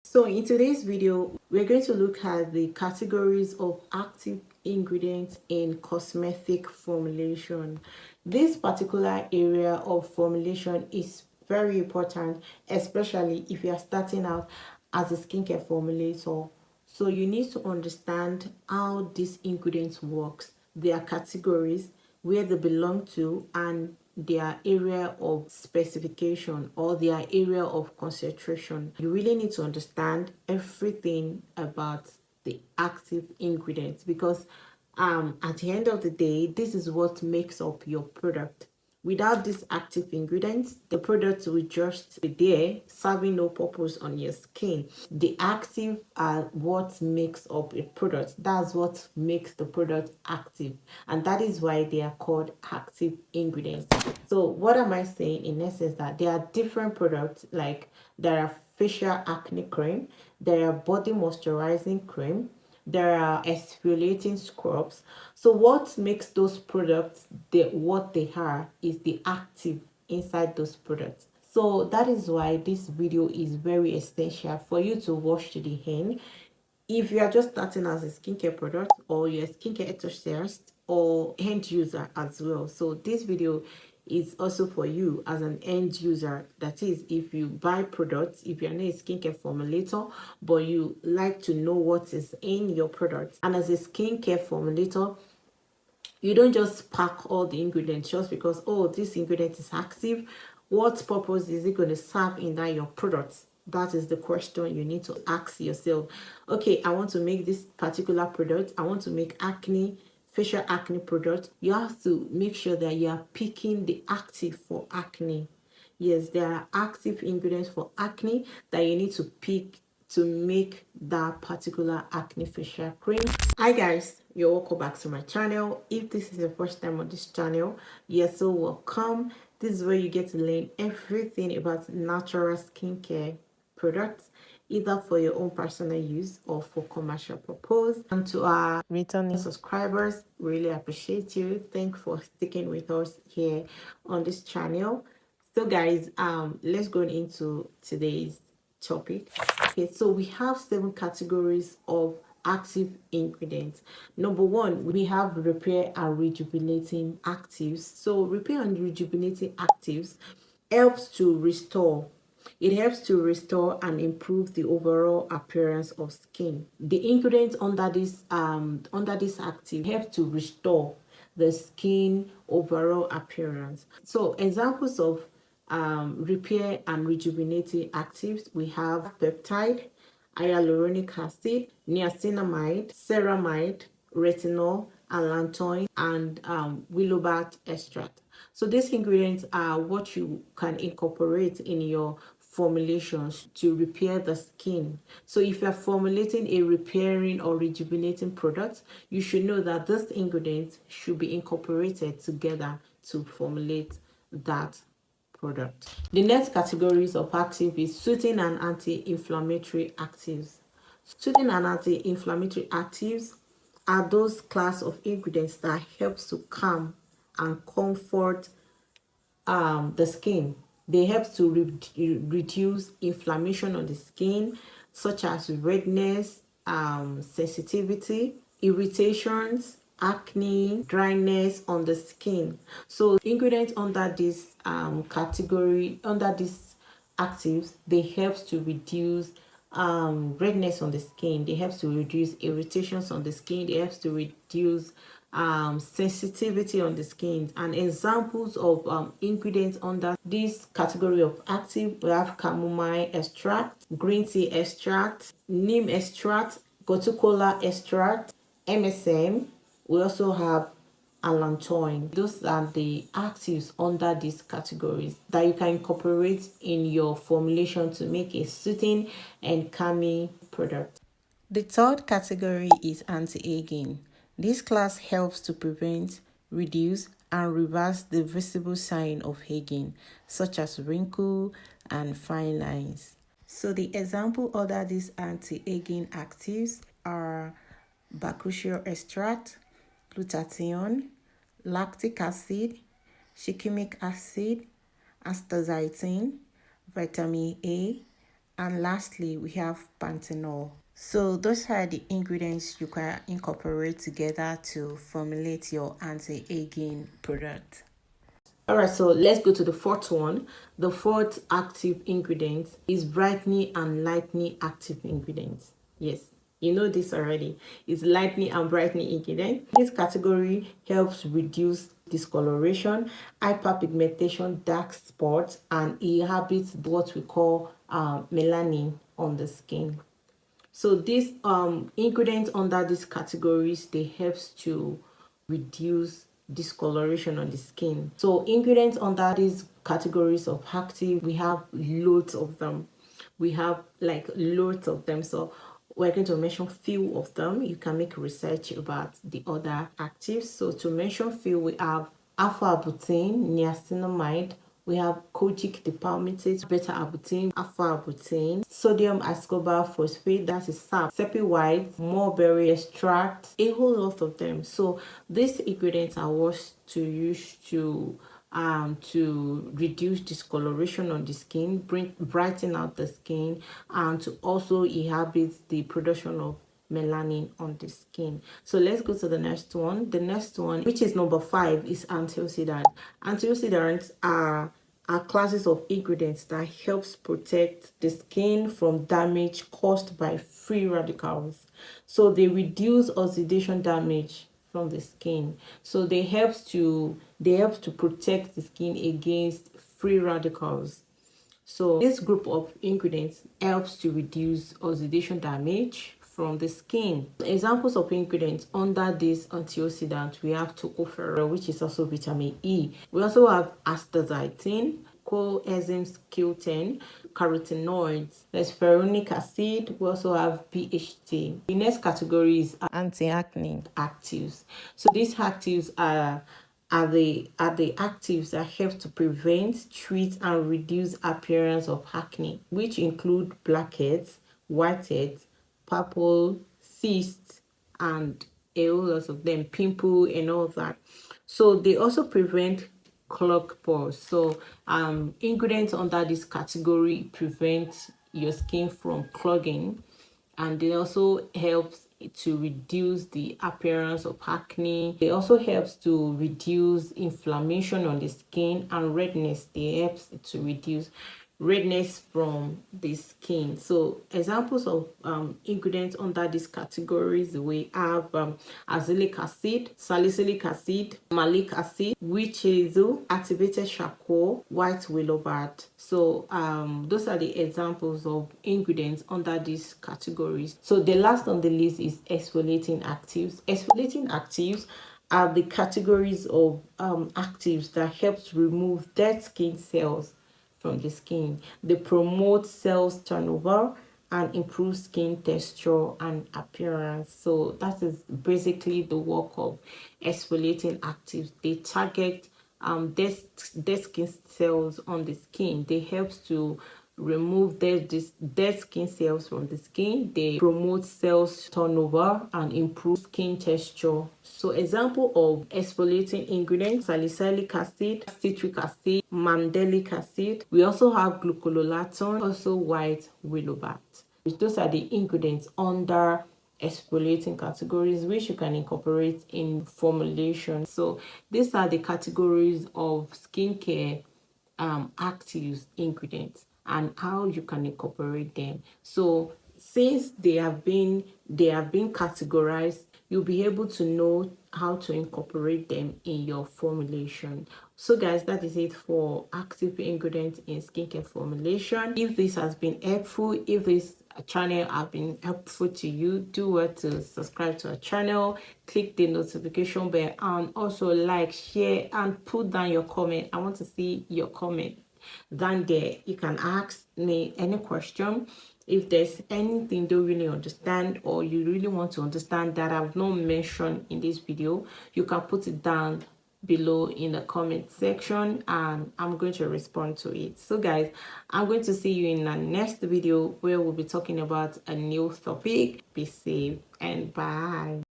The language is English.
So in today's video, we're going to look at the categories of active ingredients in cosmetic formulation. This particular area of formulation is very important, especially if you are starting out as a skincare formulator. So you need to understand how these ingredients works, their categories, where they belong to, and their area of specification or their area of concentration. You really need to understand everything about the active ingredients because at the end of the day, this is what makes up your product. Without these active ingredients, the product will just be there, serving no purpose on your skin. The active are what makes up a product. That's what makes the product active. And that is why they are called active ingredients. So what am I saying in essence? That there are different products, like there are facial acne cream, there are body moisturizing cream, there are exfoliating scrubs. So what makes those products what they are is the active inside those products. So that is why this video is very essential for you to watch to the end. If you are just starting as a skincare product, or you're a skincare enthusiast or end user as well, so this video is also for you as an end user. That is, if you buy products, if you're not a skincare formulator but you like to know what is in your product, and as a skincare formulator, you don't just pack all the ingredients just because, oh, this ingredient is active. What purpose is it going to serve in that your product? That is the question you need to ask yourself. Okay, I want to make this particular product. I want to make facial acne product. You have to make sure that you are picking the active for acne. Yes, there are active ingredients for acne that you need to pick to make that particular acne facial cream. Hi guys, you're welcome back to my channel. If this is your first time on this channel, you're so welcome. This is where you get to learn everything about natural skincare products, either for your own personal use or for commercial purpose. And to our returning subscribers, really appreciate you. Thanks for sticking with us here on this channel. So guys, let's go into today's topic. Okay, so we have 7 categories of active ingredients. Number 1, we have repair and rejuvenating actives. So repair and rejuvenating actives helps to restore. It helps to restore and improve the overall appearance of skin. The ingredients under this active help to restore the skin overall appearance. So examples of repair and rejuvenating actives, we have peptide, hyaluronic acid, niacinamide, ceramide, retinol, allantoin, and willowbat extract. So these ingredients are what you can incorporate in your formulations to repair the skin. So if you're formulating a repairing or rejuvenating product, you should know that these ingredients should be incorporated together to formulate that product. The next categories of active is soothing and anti-inflammatory actives. Soothing and anti-inflammatory actives are those class of ingredients that helps to calm and comfort the skin. They help to reduce inflammation on the skin, such as redness, sensitivity, irritations, acne, dryness on the skin. So ingredients under this category, under these actives, they help to reduce redness on the skin. They help to reduce irritations on the skin. They help to reduce sensitivity on the skin. And examples of ingredients under this category of active, we have chamomile extract, green tea extract, neem extract, gotu-kola extract, MSM. We also have allantoin. Those are the actives under these categories that you can incorporate in your formulation to make a soothing and calming product. The third category is anti-aging. This class helps to prevent, reduce, and reverse the visible sign of aging, such as wrinkle and fine lines. So the example under these anti-aging actives are bakuchiol extract, glutathione, lactic acid, shikimic acid, astaxanthin, vitamin A, And lastly, we have panthenol. So those are the ingredients you can incorporate together to formulate your anti-aging product. Alright, so let's go to the fourth one. The fourth active ingredient is brightening and lightening active ingredients. Yes, you know this already. It's lightening and brightening ingredient. This category helps reduce discoloration, hyperpigmentation, dark spots, and inhibits what we call melanin on the skin. So these ingredients under these categories, they helps to reduce discoloration on the skin. So ingredients under these categories of active, we have loads of them. We have like loads of them. So we're going to mention few of them. You can make research about the other actives. So to mention few, we have alpha-arbutin, niacinamide, we have kojic dipalmitate, beta-arbutin, alpha-arbutin, sodium ascorbyl phosphate, that is sap, sepia white, mulberry extract, a whole lot of them. So these ingredients are what to use to reduce discoloration on the skin, brighten out the skin, and to also inhibit the production of melanin on the skin. So let's go to the next one. The next one, which is number 5, is antioxidant. Antioxidants are classes of ingredients that helps protect the skin from damage caused by free radicals. So they reduce oxidation damage from the skin. So they help to protect the skin against free radicals. So this group of ingredients helps to reduce oxidation damage from the skin. Examples of ingredients under this antioxidant, we have tocopherol, which is also vitamin E. We also have astaxanthin, coenzyme Q10, carotenoids, there's ferronic acid. We also have PHT. The next category is anti-acne actives. So these actives are the actives that help to prevent, treat, and reduce appearance of acne, which include blackheads, whiteheads, purple, cysts, and a whole lot of them, pimple and all that. So they also prevent clogged pores. So ingredients under this category prevent your skin from clogging, and it also helps to reduce the appearance of acne. It also helps to reduce inflammation on the skin and redness. It helps to reduce redness from the skin. So examples of ingredients under these categories, we have azelaic acid, salicylic acid, malic acid, witch hazel, activated charcoal, white willow bark. So those are the examples of ingredients under these categories. So the last on the list is exfoliating actives. Exfoliating actives are the categories of actives that helps remove dead skin cells from the skin. They promote cells turnover and improve skin texture and appearance. So that is basically the work of exfoliating actives. They target dead skin cells on the skin. They help to remove dead skin cells from the skin. They promote cells turnover and improve skin texture. So example of exfoliating ingredients: salicylic acid, citric acid, mandelic acid. We also have glucolalactone, also white willow bark. Those are the ingredients under exfoliating categories, which you can incorporate in formulation. So these are the categories of skincare actives ingredients and how you can incorporate them. So since they have been categorized, you'll be able to know how to incorporate them in your formulation. So guys, that is it for active ingredients in skincare formulation. If this has been helpful, if this channel have been helpful to you, do well to subscribe to our channel, click the notification bell, and also like, share, and put down your comment. I want to see your comment down there. You can ask me any question. If there's anything you don't really understand, or you really want to understand that I've not mentioned in this video, you can put it down below in the comment section and I'm going to respond to it. So guys, I'm going to see you in the next video where we'll be talking about a new topic. Be safe and bye.